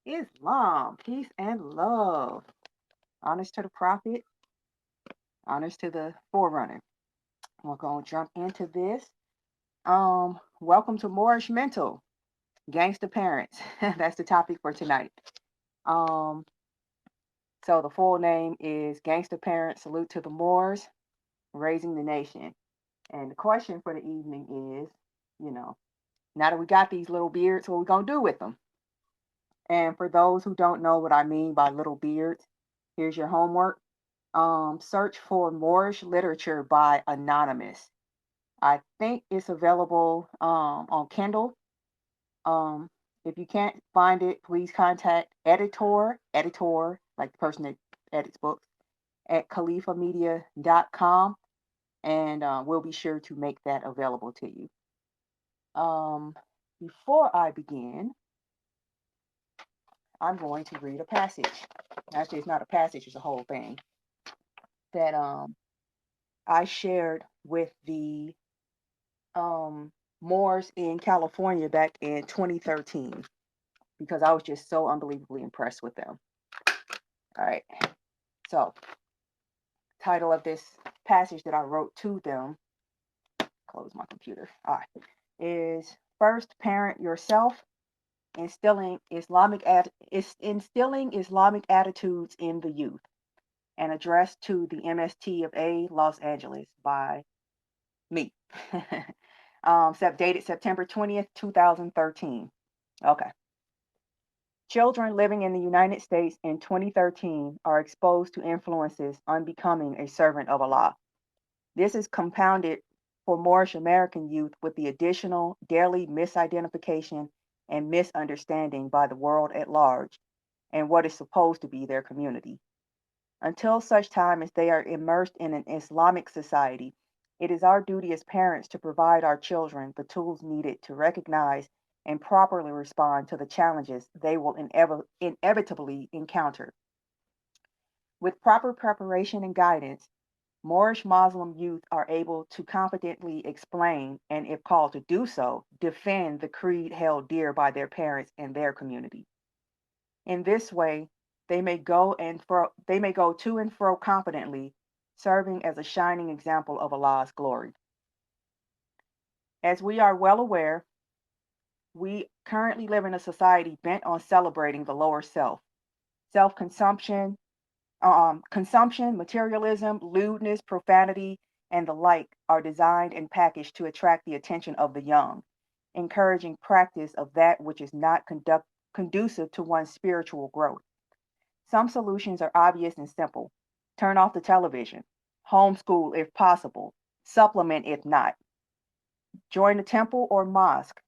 Islam, peace and love. Honors to the Prophet, honors to the Forerunner. We're going to jump into this. Welcome to Moorish Mental, Gangsta Parents. That's the topic for tonight. Um, so the full name is Gangsta Parents Salute to the Moors, Raising the Nation. And the question for the evening is, you know, now that we got these little beards, what we gonna do with them? And for those who don't know what I mean by little beards, here's your homework. Search for Moorish literature by Anonymous. I think it's available on Kindle. Um, if you can't find it, please contact editor, like the person that edits books, at khalifamedia.com, and we'll be sure to make that available to you. Um, Before I begin, I'm going to read a passage. Actually, it's not a passage, it's a whole thing that I shared with the um, Moors in California back in 2013 because I was just so unbelievably impressed with them. All right. So, title of this passage that I wrote to them, close my computer. All right, is First Parent Yourself, instilling Islamic attitudes in the youth, and addressed to the MST of A, Los Angeles by me. Dated September 20th, 2013. Okay. Children living in the United States in 2013 are exposed to influences unbecoming a servant of Allah. This is compounded for Moorish American youth with the additional daily misidentification and misunderstanding by the world at large and what is supposed to be their community. Until such time as they are immersed in an Islamic society, it is our duty as parents to provide our children the tools needed to recognize and properly respond to the challenges they will inevitably encounter. With proper preparation and guidance, Moorish Muslim youth are able to confidently explain and, if called to do so, defend the creed held dear by their parents and their community. In this way, they may go to and fro confidently, serving as a shining example of Allah's glory. As we are well aware, we currently live in a society bent on celebrating the lower self, self-consumption, consumption, materialism, lewdness, profanity, and the like are designed and packaged to attract the attention of the young, encouraging practice of that which is not conducive to one's spiritual growth. Some solutions are obvious and simple. Turn off the television. Homeschool if possible. Supplement if not. Join a temple or mosque.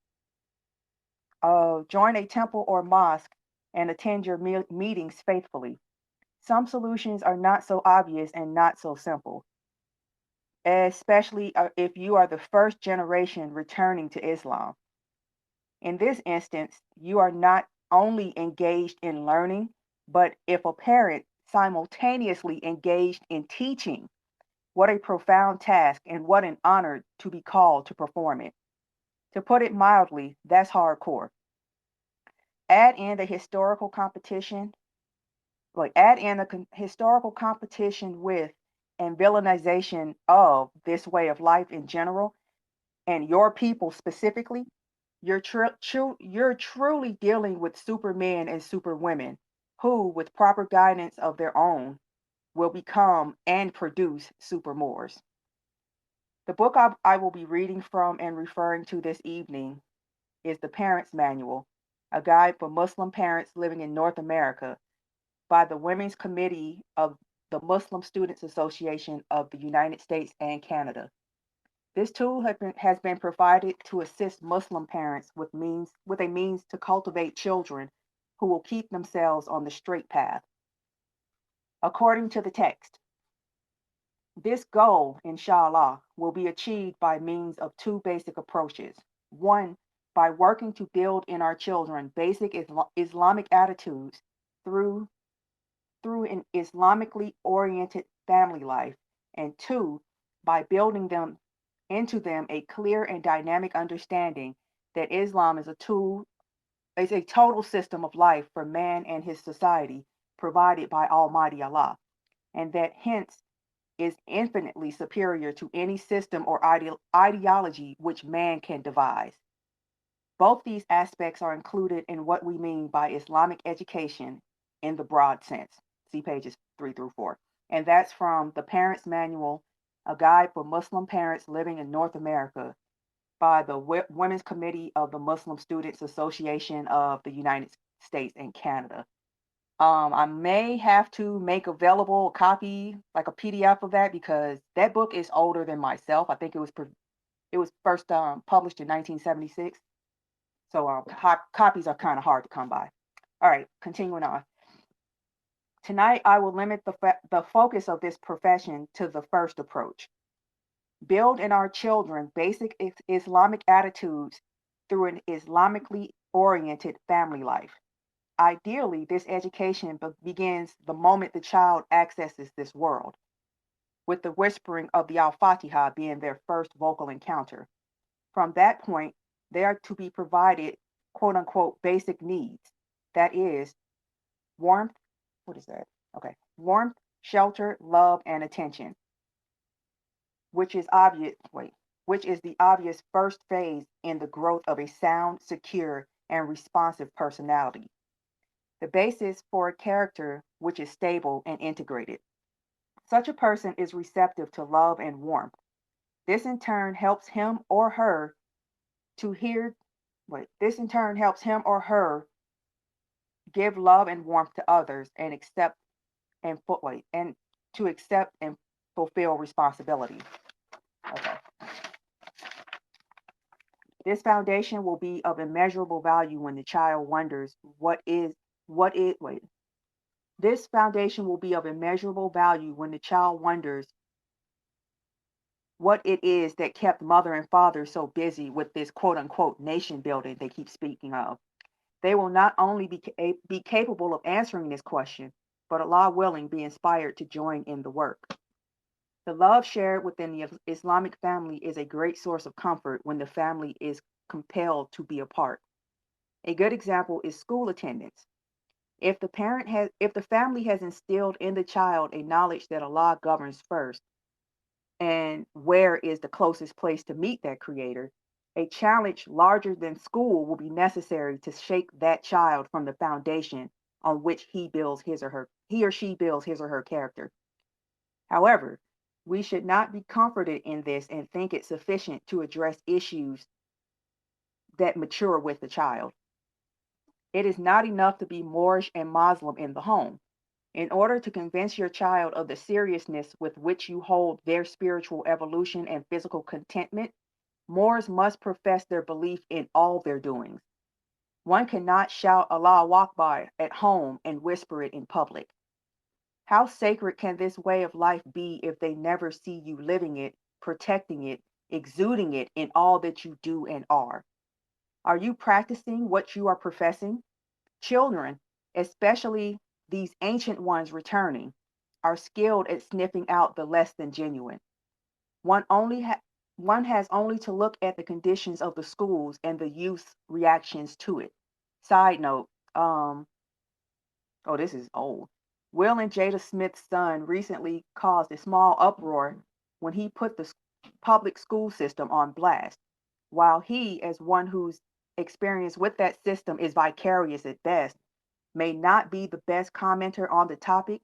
Join a temple or mosque and attend your meetings faithfully. Some solutions are not so obvious and not so simple, especially if you are the first generation returning to Islam. In this instance, you are not only engaged in learning, but if a parent simultaneously engaged in teaching, what a profound task and what an honor to be called to perform it. To put it mildly, that's hardcore. Add in the historical competition, add in the historical competition with and villainization of this way of life in general and your people specifically, you're truly dealing with supermen and superwomen who, with proper guidance of their own, will become and produce supermores. The book I will be reading from and referring to this evening is The Parent's Manual, a guide for Muslim parents living in North America by the Women's Committee of the Muslim Students Association of the United States and Canada. This tool has been provided to assist Muslim parents with a means to cultivate children who will keep themselves on the straight path. According to the text, this goal, inshallah, will be achieved by means of two basic approaches. One, by working to build in our children basic Islamic attitudes through an Islamically oriented family life, and two, by building them into them a clear and dynamic understanding that Islam is a tool is a total system of life for man and his society provided by Almighty Allah, and that hence is infinitely superior to any system or ideology which man can devise. Both these aspects are included in what we mean by Islamic education in the broad sense. See pages 3 through 4. And that's from The Parent's Manual, a guide for Muslim parents living in North America by the Women's Committee of the Muslim Students Association of the United States and Canada. I may have to make available a copy, like a PDF of that, because that book is older than myself. I think it was first published in 1976. So copies are kind of hard to come by. All right, continuing on. Tonight, I will limit the focus of this profession to the first approach. Build in our children basic Islamic attitudes through an Islamically oriented family life. Ideally, this education begins the moment the child accesses this world, with the whispering of the Al-Fatiha being their first vocal encounter. From that point, they are to be provided quote unquote basic needs. That is warmth, what is that? Okay. Warmth, shelter, love, and attention, which is which is the obvious first phase in the growth of a sound, secure, and responsive personality. The basis for a character which is stable and integrated. Such a person is receptive to love and warmth. This in turn helps him or her to hear this in turn helps him or her give love and warmth to others and and to accept and fulfill responsibility. Okay. This foundation will be of immeasurable value when the child wonders what is wait. This foundation will be of immeasurable value when the child wonders what it is that kept mother and father so busy with this quote unquote nation building they keep speaking of. They will not only be capable of answering this question, but Allah willing, be inspired to join in the work. The love shared within the Islamic family is a great source of comfort when the family is compelled to be apart. A good example is school attendance. If the family has instilled in the child a knowledge that Allah governs first, and where is the closest place to meet that creator, a challenge larger than school will be necessary to shake that child from the foundation on which he or she builds his or her character. However, we should not be comforted in this and think it sufficient to address issues that mature with the child. It is not enough to be Moorish and Muslim in the home. In order to convince your child of the seriousness with which you hold their spiritual evolution and physical contentment, Moors must profess their belief in all their doings. One cannot shout Allah Akbar at home and whisper it in public. How sacred can this way of life be if they never see you living it, protecting it, exuding it in all that you do and are? Are you practicing what you are professing? Children, especially these ancient ones returning, are skilled at sniffing out the less than genuine. One only one has only to look at the conditions of the schools and the youth's reactions to it. Side note, oh, this is old. Will and Jada Smith's son recently caused a small uproar when he put the public school system on blast. While he, as one whose experience with that system is vicarious at best, may not be the best commenter on the topic,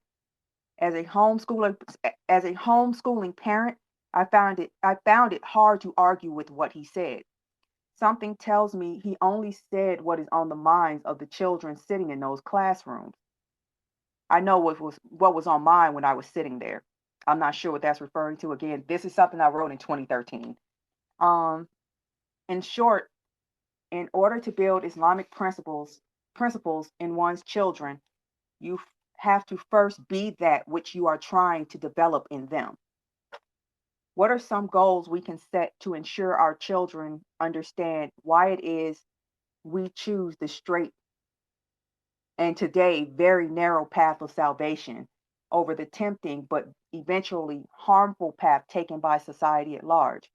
as a homeschooling parent, I found it hard to argue with what he said. Something tells me he only said what is on the minds of the children sitting in those classrooms. I know what was on mine when I was sitting there. I'm not sure what that's referring to. Again, this is something I wrote in 2013. Um, in short, in order to build Islamic principles in one's children, you have to first be that which you are trying to develop in them. What are some goals we can set to ensure our children understand why it is we choose the straight and today very narrow path of salvation over the tempting but eventually harmful path taken by society at large?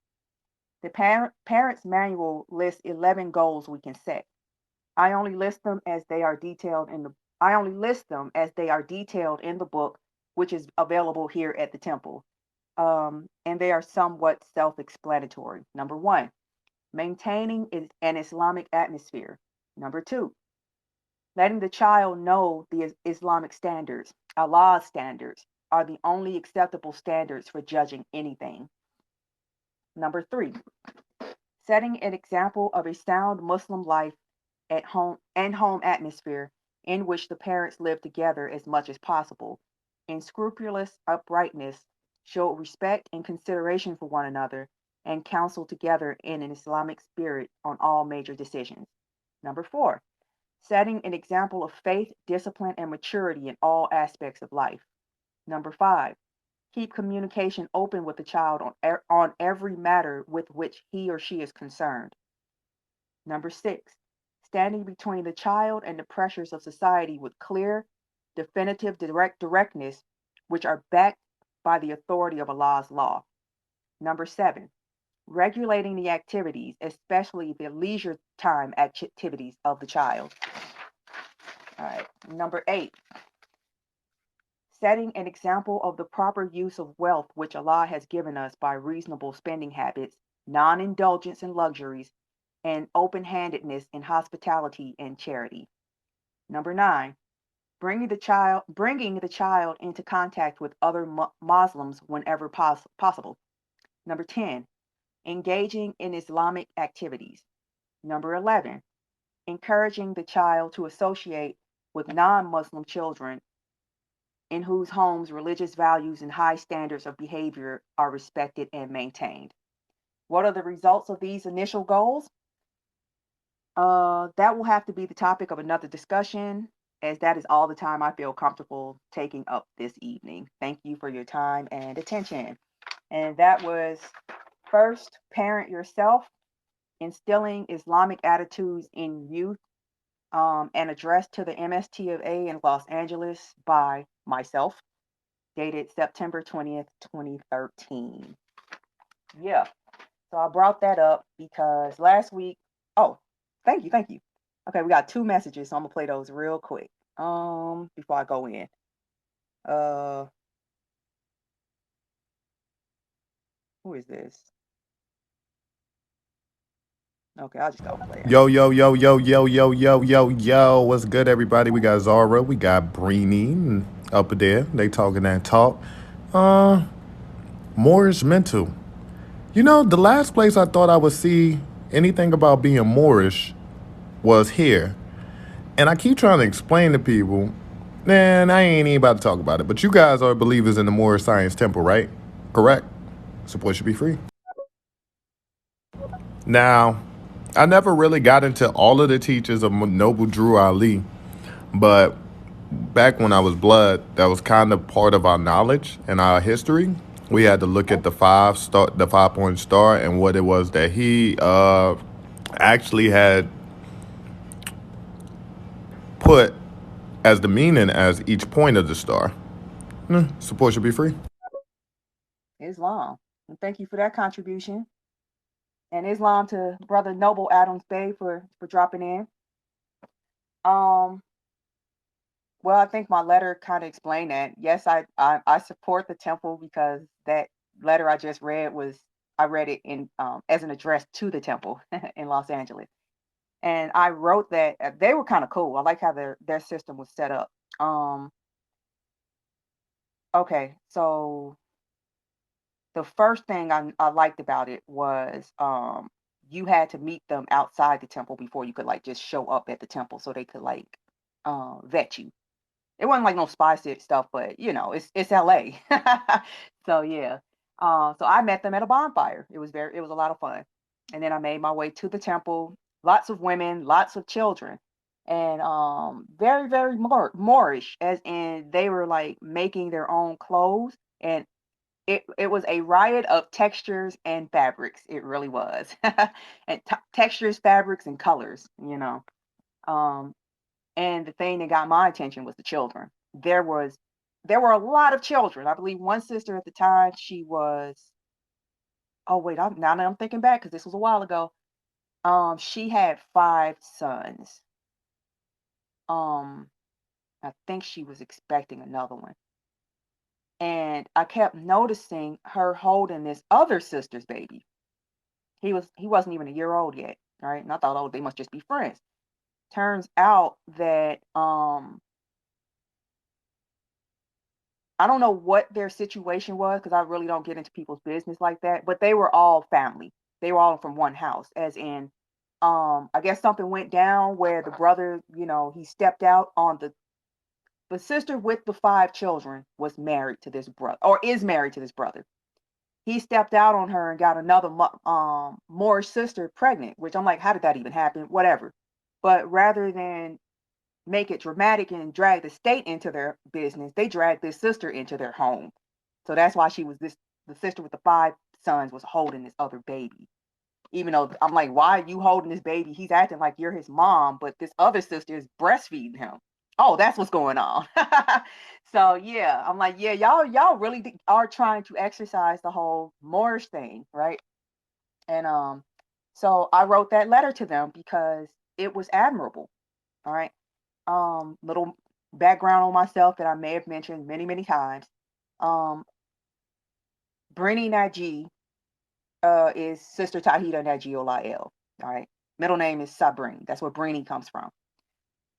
The Parent's Manual lists 11 goals we can set. I only list them as they are detailed in the I only list them as they are detailed in the book, which is available here at the temple. And they are somewhat self-explanatory. Number one, maintaining an Islamic atmosphere. Number two, letting the child know the Islamic standards, Allah's standards, are the only acceptable standards for judging anything. Number three, setting an example of a sound Muslim life at home and home atmosphere in which the parents live together as much as possible in scrupulous uprightness, show respect and consideration for one another, and counsel together in an Islamic spirit on all major decisions. Number four, setting an example of faith, discipline, and maturity in all aspects of life. Number five, keep communication open with the child on every matter with which he or she is concerned. Number six, standing between the child and the pressures of society with clear, definitive directness, which are backed by the authority of Allah's law. Number seven, regulating the activities, especially the leisure time activities of the child. All right. Number eight, setting an example of the proper use of wealth which Allah has given us by reasonable spending habits, non indulgence in luxuries, and open handedness in hospitality and charity. Number nine, bringing the child into contact with other Muslims whenever possible. Number 10, engaging in Islamic activities. Number 11, encouraging the child to associate with non-Muslim children in whose homes religious values and high standards of behavior are respected and maintained. What are the results of these initial goals? That will have to be the topic of another discussion, as that is all the time I feel comfortable taking up this evening. Thank you for your time and attention. And that was first, parent yourself, instilling Islamic attitudes in youth, an address to the MST of A in Los Angeles by myself, dated September 20th, 2013. Yeah, so I brought that up because last week, oh, thank you. Okay, we got two messages, so I'm gonna play those real quick. Before I go in. Uh, who is this? Okay, I'll just go play it. Yo, yo, yo, yo, yo, yo, yo, yo, yo. What's good, everybody? We got Zara, we got Breeny up there. They talking that talk. Uh, Moorish mental. You know, the last place I thought I would see anything about being Moorish was here. And I keep trying to explain to people, man, I ain't even about to talk about it. But you guys are believers in the Moorish Science Temple, right? Correct? Support should be free. Now, I never really got into all of the teachers of Noble Drew Ali, but back when I was blood, that was kind of part of our knowledge and our history. We had to look at the 5 point star, and what it was that he actually had put as the meaning as each point of the star. Support should be free. Islam. And thank you for that contribution. And Islam to Brother Noble Adams Bay for dropping in. Um, well, I think my letter kind of explained that. Yes, I support the temple because that letter I just read was I read it in as an address to the temple in Los Angeles. And I wrote that they were kind of cool. I like how their system was set up. Um, okay, so the first thing I liked about it was you had to meet them outside the temple before you could like just show up at the temple so they could like vet you. It wasn't like no spy stuff, but you know, it's LA. So yeah. So I met them at a bonfire. It was a lot of fun. And then I made my way to the temple. Lots of women, lots of children. And very, very Moorish, as in they were like making their own clothes. And it was a riot of textures and fabrics. It really was. And textures, fabrics, and colors, you know. Um, and the thing that got my attention was the children. There were a lot of children. I believe one sister at the time, she was, oh wait, now that I'm thinking back, because this was a while ago. She had five sons. Um, I think she was expecting another one. And I kept noticing her holding this other sister's baby. He wasn't even a year old yet, right? And I thought, oh, they must just be friends. Turns out that I don't know what their situation was because I really don't get into people's business like that, but they were all family. They were all from one house, as in I guess something went down where the brother, he stepped out on the sister with the five children was married to this brother or is married to this brother. He stepped out on her and got another Moorish sister pregnant, which I'm like, how did that even happen? Whatever. But rather than make it dramatic and drag the state into their business, they dragged this sister into their home. So that's why the sister with the five sons was holding this other baby. Even though I'm like, why are you holding this baby? He's acting like you're his mom, but this other sister is breastfeeding him. Oh, that's what's going on. So yeah, I'm like, yeah, y'all really are trying to exercise the whole Moorish thing, right? And so I wrote that letter to them because it was admirable. All right. Little background on myself that I may have mentioned many, many times. Um, Brittany Najee is Sister Tahita Najiolael. All right. Middle name is Sabrine. That's where Brittany comes from.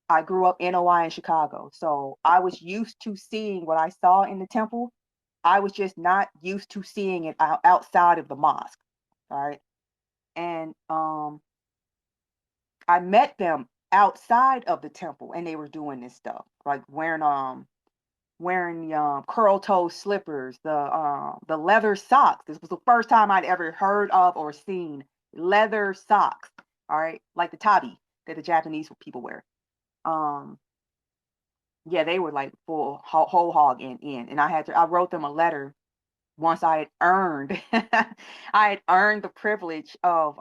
I grew up in NOI in Chicago. So I was used to seeing what I saw in the temple. I was just not used to seeing it outside of the mosque. All right. And I met them outside of the temple and they were doing this stuff, like wearing curl toe slippers, the leather socks. This was the first time I'd ever heard of or seen leather socks. All right, like the tabi that the Japanese people wear. Um, yeah, they were like full whole hog in, and I wrote them a letter once I had earned I had earned the privilege of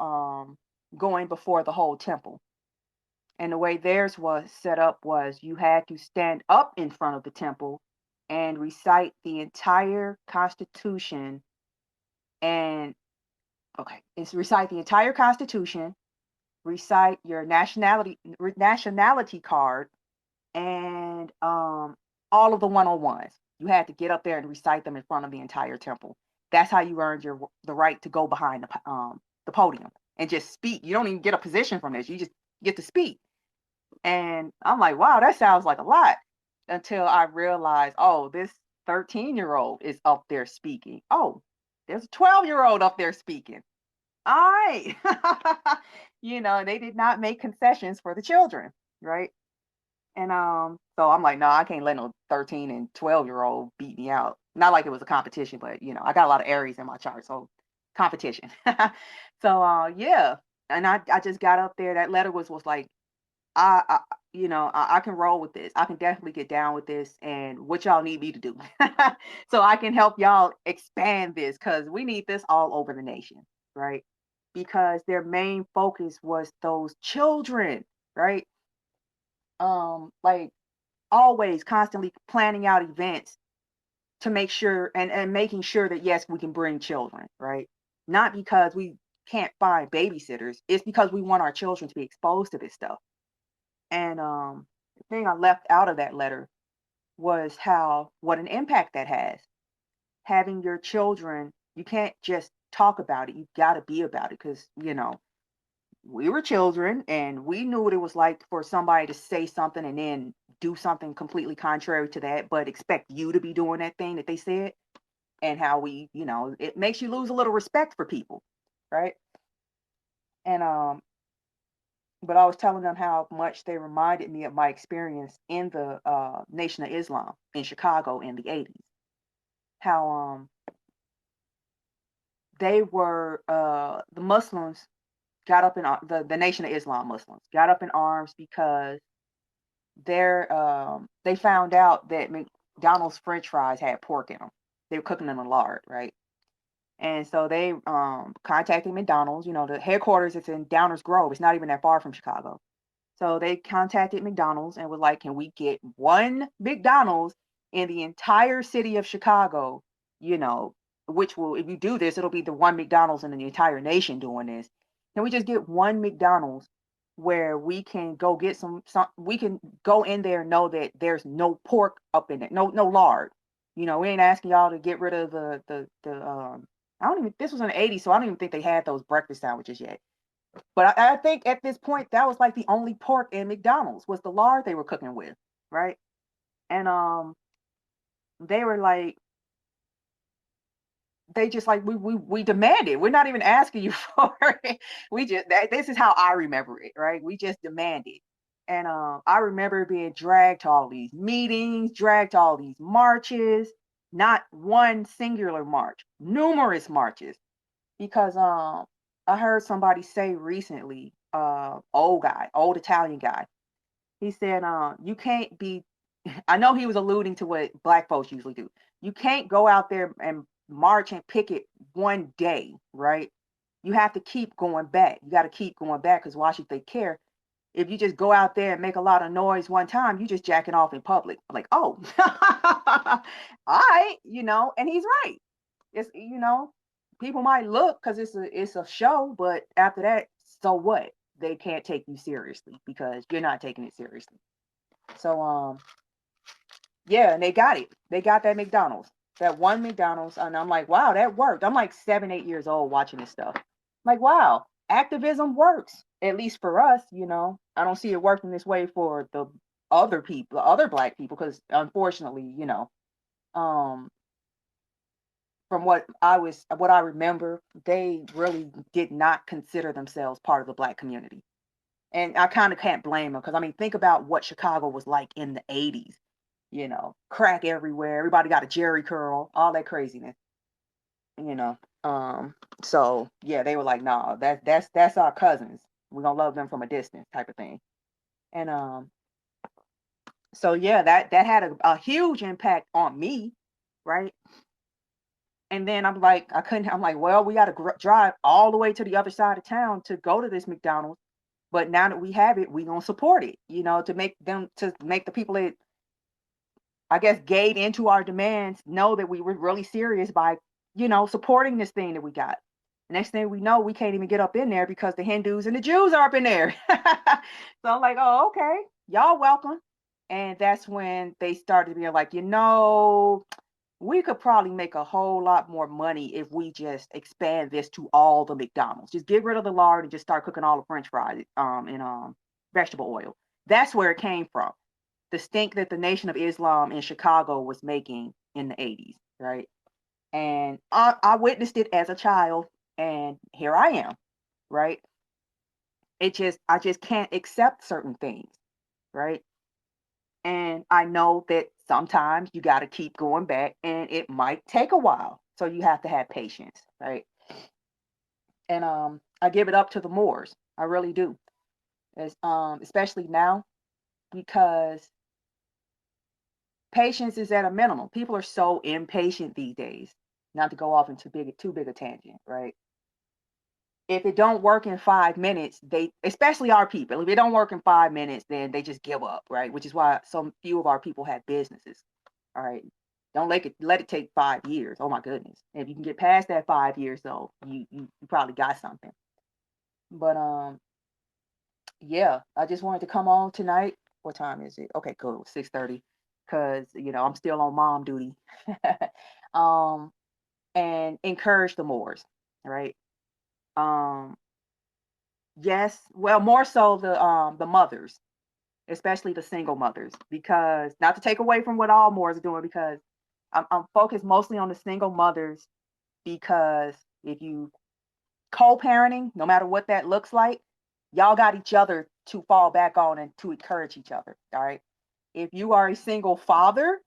going before the whole temple. And the way theirs was set up was you had to stand up in front of the temple and recite the entire Constitution. And okay, it's recite the entire Constitution, recite your nationality card, and all of the 101s. You had to get up there and recite them in front of the entire temple. That's how you earned the right to go behind the podium and just speak. You don't even get a position from this. You just get to speak. And I'm like, wow, that sounds like a lot. Until I realized, oh, this 13-year-old is up there speaking. Oh, there's a 12-year-old up there speaking. All right. They did not make concessions for the children, right? And so I'm like, no, I can't let no 13 and 12-year-old beat me out. Not like it was a competition, but I got a lot of Aries in my chart, so competition. So yeah. And I just got up there. That letter was like, I I can roll with this. I can definitely get down with this and what y'all need me to do. So I can help y'all expand this because we need this all over the nation, right? Because their main focus was those children, right? Like always constantly planning out events to make sure and making sure that yes, we can bring children, right? Not because we can't find babysitters, it's because we want our children to be exposed to this stuff. And the thing I left out of that letter was what an impact that has. Having your children, you can't just talk about it. You've got to be about it because, we were children and we knew what it was like for somebody to say something and then do something completely contrary to that, but expect you to be doing that thing that they said. And how it makes you lose a little respect for people, right? And but I was telling them how much they reminded me of my experience in the Nation of Islam in Chicago in the 80s. How they were the Muslims got up in the Nation of Islam Muslims got up in arms because they found out that McDonald's French fries had pork in them. They were cooking them in lard, right? And so they contacted McDonald's. The headquarters is in Downers Grove. It's not even that far from Chicago. So they contacted McDonald's and was like, can we get one McDonald's in the entire city of Chicago? You know, which will, if you do this, it'll be the one McDonald's in the entire nation doing this. Can we just get one McDonald's where we can go get some we can go in there and know that there's no pork up in it, no lard. We ain't asking y'all to get rid of the I don't even this was in the 80s, so I don't even think they had those breakfast sandwiches yet. But I think at this point that was like the only pork in McDonald's was the lard they were cooking with, right? And they were like they just like we demanded. We're not even asking you for it. This is how I remember it, right? We just demanded. And I remember being dragged to all these meetings, dragged to all these marches, not one singular march, numerous marches. Because I heard somebody say recently, old Italian guy, he said, you can't be I know he was alluding to what black folks usually do. You can't go out there and march and picket one day, right? You have to keep going back. You got to keep going back because why should they care? If you just go out there and make a lot of noise one time, you just jacking off in public. I'm like, oh, all right, and he's right. It's people might look because it's a show, but after that, so what? They can't take you seriously because you're not taking it seriously. So yeah, and they got it. They got that McDonald's, that one McDonald's, and I'm like, wow, that worked. I'm like 7, 8 years old watching this stuff. I'm like, wow, activism works, at least for us. I don't see it working this way for the other people, other black people, because unfortunately, um, from what I remember, they really did not consider themselves part of the black community. And I kind of can't blame them because I mean, think about what Chicago was like in the 80s. Crack everywhere. Everybody got a Jerry curl, all that craziness. You know. So yeah, they were like, nah, that's our cousins. We're gonna love them from a distance type of thing. And so yeah, that had a huge impact on me, right? And then I'm like, well, we got to drive all the way to the other side of town to go to this McDonald's. But now that we have it, we gonna support it, to make the people that I guess gave into our demands know that we were really serious by, supporting this thing that we got. Next thing we know, we can't even get up in there because the Hindus and the Jews are up in there. So I'm like, oh, okay, y'all welcome. And that's when they started being like, we could probably make a whole lot more money if we just expand this to all the McDonald's. Just get rid of the lard and just start cooking all the French fries in vegetable oil. That's where it came from. The stink that the Nation of Islam in Chicago was making in the 80s, right? And I witnessed it as a child, and here I am, right? I just can't accept certain things, right? And I know that sometimes you got to keep going back, and it might take a while. So you have to have patience, right? And I give it up to the Moors. I really do. Especially now because patience is at a minimum. People are so impatient these days. Not to go off into too big a tangent, right? If it don't work in 5 minutes, especially our people, if it don't work in 5 minutes, then they just give up, right? Which is why so few of our people have businesses. All right. Don't let it take 5 years. Oh my goodness. If you can get past that 5 years though, you probably got something. But yeah, I just wanted to come on tonight. What time is it? Okay, cool. 6:30. Cause I'm still on mom duty. um and encourage the Moors, right? Um yes, well more so the mothers, especially the single mothers, because not to take away from what all Moors are doing, because I'm focused mostly on the single mothers, because if you co-parenting, no matter what that looks like, y'all got each other to fall back on and to encourage each other. All right. If you are a single father,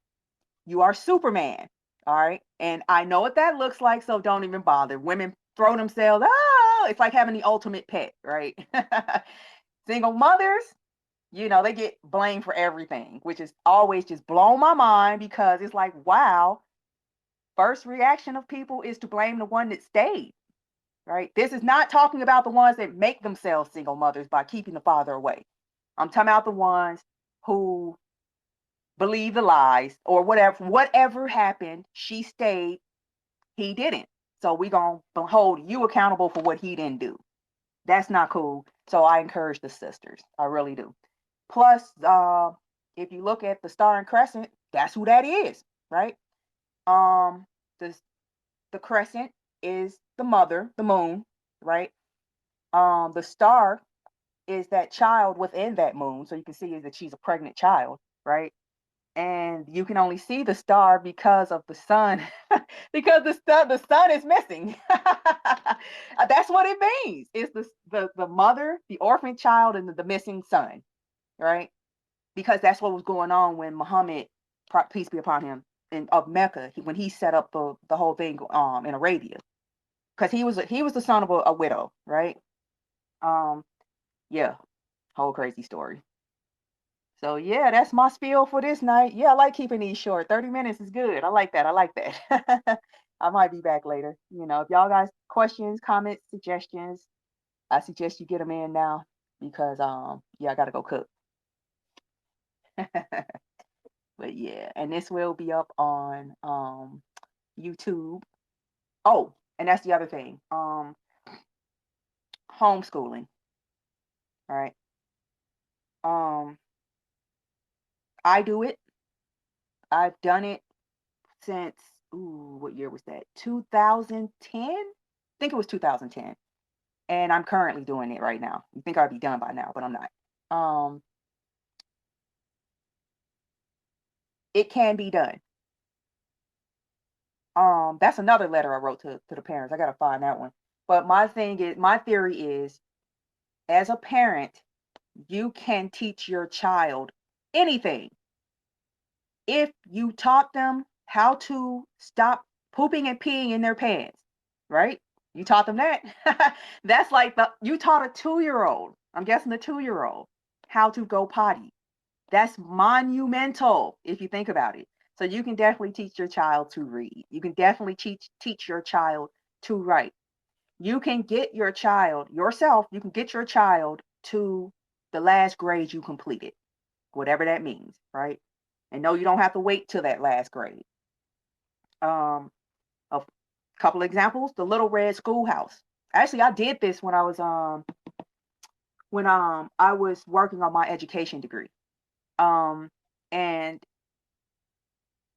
you are Superman. All right. And I know what that looks like, so don't even bother. Women throw themselves, oh, it's like having the ultimate pet, right? Single mothers, they get blamed for everything, which is always just blown my mind, because it's like, wow, first reaction of people is to blame the one that stayed, right? This is not talking about the ones that make themselves single mothers by keeping the father away. I'm talking about the ones who believe the lies or whatever happened. She stayed, he didn't. So we gonna hold you accountable for what he didn't do. That's not cool. So I encourage the sisters. I really do. Plus, if you look at the star and crescent, that's who that is, right? Um, the the crescent is the mother, the moon, right? The star is that child within that moon. So you can see that she's a pregnant child, right? And you can only see the star because of the sun, because the sun is missing. That's what it means. It's the mother, the orphan child, and the missing son, right? Because that's what was going on when Muhammad, peace be upon him, of Mecca, when he set up the whole thing in Arabia, because he was the son of a widow, right? Um, yeah, whole crazy story. So yeah, that's my spiel for this night. Yeah, I like keeping these short. 30 minutes is good. I like that. I like that. I might be back later. If y'all guys questions, comments, suggestions, I suggest you get them in now because yeah, I gotta go cook. But yeah, and this will be up on YouTube. Oh, and that's the other thing. Homeschooling. All right. Um, I do it. I've done it since, ooh, what year was that? 2010? I think it was 2010. And I'm currently doing it right now. You think I'd be done by now, but I'm not. Um, it can be done. That's another letter I wrote to the parents. I gotta find that one. But my theory is, as a parent, you can teach your child anything if you taught them how to stop pooping and peeing in their pants, right? You taught them that. That's like you taught a 2-year-old, I'm guessing the 2-year-old, how to go potty. That's monumental if you think about it. So you can definitely teach your child to read. You can definitely teach your child to write. You can get your child yourself, you can get your child to the last grade you completed, whatever that means, right? And no, you don't have to wait till that last grade. Um, a couple of examples: the Little Red Schoolhouse. Actually, I did this when I was working on my education degree. Um, and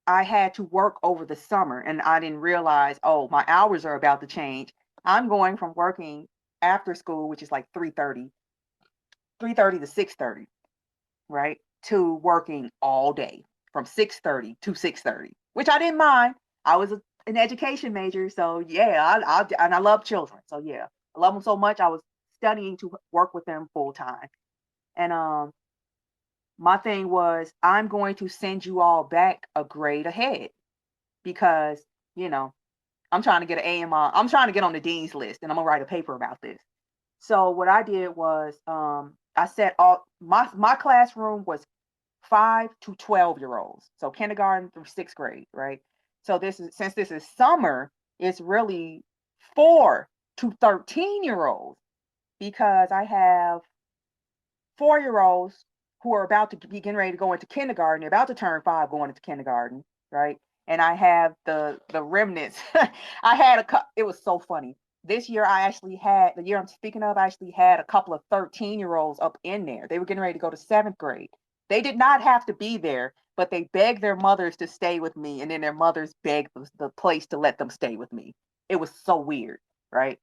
I had to work over the summer, and I didn't realize, oh, my hours are about to change. I'm going from working after school, which is like 3:30 to 6:30, right? To working all day from 6:30 to 6:30, which I didn't mind. I was an education major, so yeah, and I love children, so yeah, I love them so much. I was studying to work with them full time, and my thing was, I'm going to send you all back a grade ahead because you know I'm trying to get an AMR. I'm trying to get on the dean's list, and I'm gonna write a paper about this. So what I did was, I set all my classroom was 5 to 12-year olds, so kindergarten through sixth grade, right? So since this is summer, it's really 4 to 13-year olds because I have 4-year-olds who are about to be getting ready to go into kindergarten. They're about to turn 5, going into kindergarten, right? And I have the remnants. I had it was so funny. This year, the year I'm speaking of, I actually had a couple of 13-year-olds up in there. They were getting ready to go to seventh grade. They did not have to be there, but they begged their mothers to stay with me, and then their mothers begged the place to let them stay with me. It was so weird, right?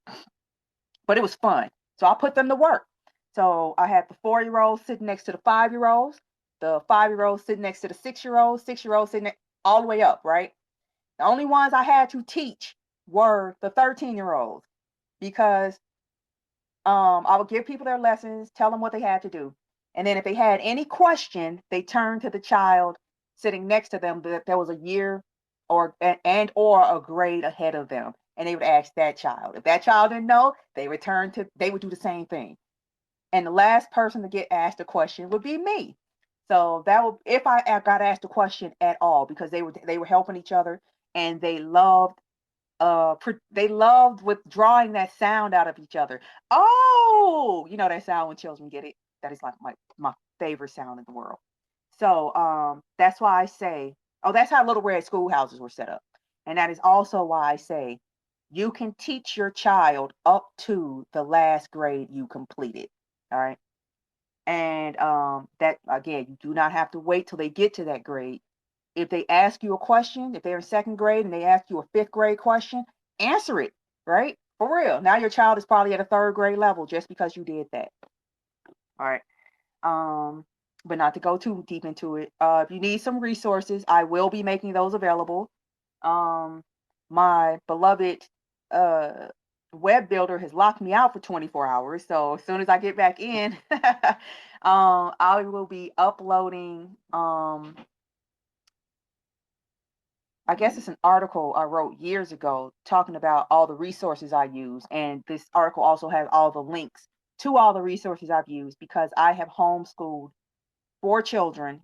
But it was fun. So I put them to work. So I had the 4-year-olds sitting next to the 5-year-olds, the 5-year-olds sitting next to the 6-year-olds, 6-year-olds sitting all the way up, right? The only ones I had to teach were the 13-year-olds because I would give people their lessons, tell them what they had to do. And then if they had any question, they turned to the child sitting next to them that there was a year or a grade ahead of them. And they would ask that child. If that child didn't know, they would do the same thing. And the last person to get asked a question would be me. So that would, if I got asked a question at all, because they were helping each other, and they loved withdrawing that sound out of each other. Oh, you know that sound when children get it. That is like my favorite sound in the world. So that's why I say, oh, that's how Little Red Schoolhouses were set up, and that is also why I say you can teach your child up to the last grade you completed. All right. And that again, you do not have to wait till they get to that grade. If they ask you a question, if they're in second grade and they ask you a fifth grade question, answer it, right? For real. Now your child is probably at a third grade level just because you did that. All right. Um, but not to go too deep into it. If you need some resources, I will be making those available. Um, my beloved uh web builder has locked me out for 24 hours. So as soon as I get back in, I will be uploading I guess it's an article I wrote years ago talking about all the resources I use. And this article also has all the links to all the resources I've used because I have homeschooled 4 children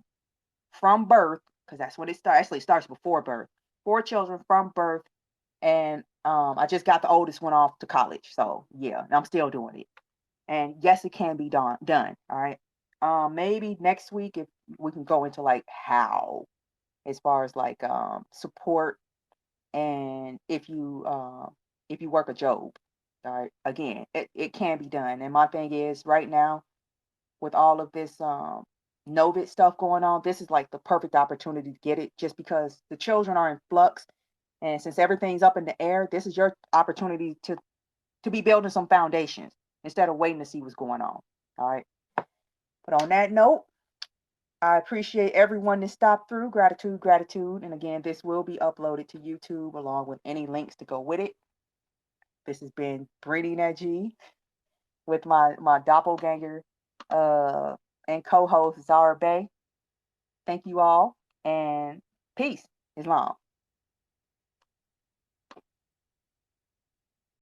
from birth, because that's when it starts. Actually, it starts before birth. 4 children from birth, and I just got the oldest one off to college. So yeah, and I'm still doing it. And yes, it can be done. All right. Maybe next week if we can go into like how, as far as like support, and if you work a job. All right. Again, it can be done. And my thing is right now with all of this Novit stuff going on, this is like the perfect opportunity to get it just because the children are in flux. And since everything's up in the air, this is your opportunity to be building some foundations instead of waiting to see what's going on. All right. But on that note, I appreciate everyone that stopped through. Gratitude, gratitude. And again, this will be uploaded to YouTube along with any links to go with it. This has been Breeding at G with my doppelganger uh, and co-host Zara Bay. Thank you all, and peace. Islam.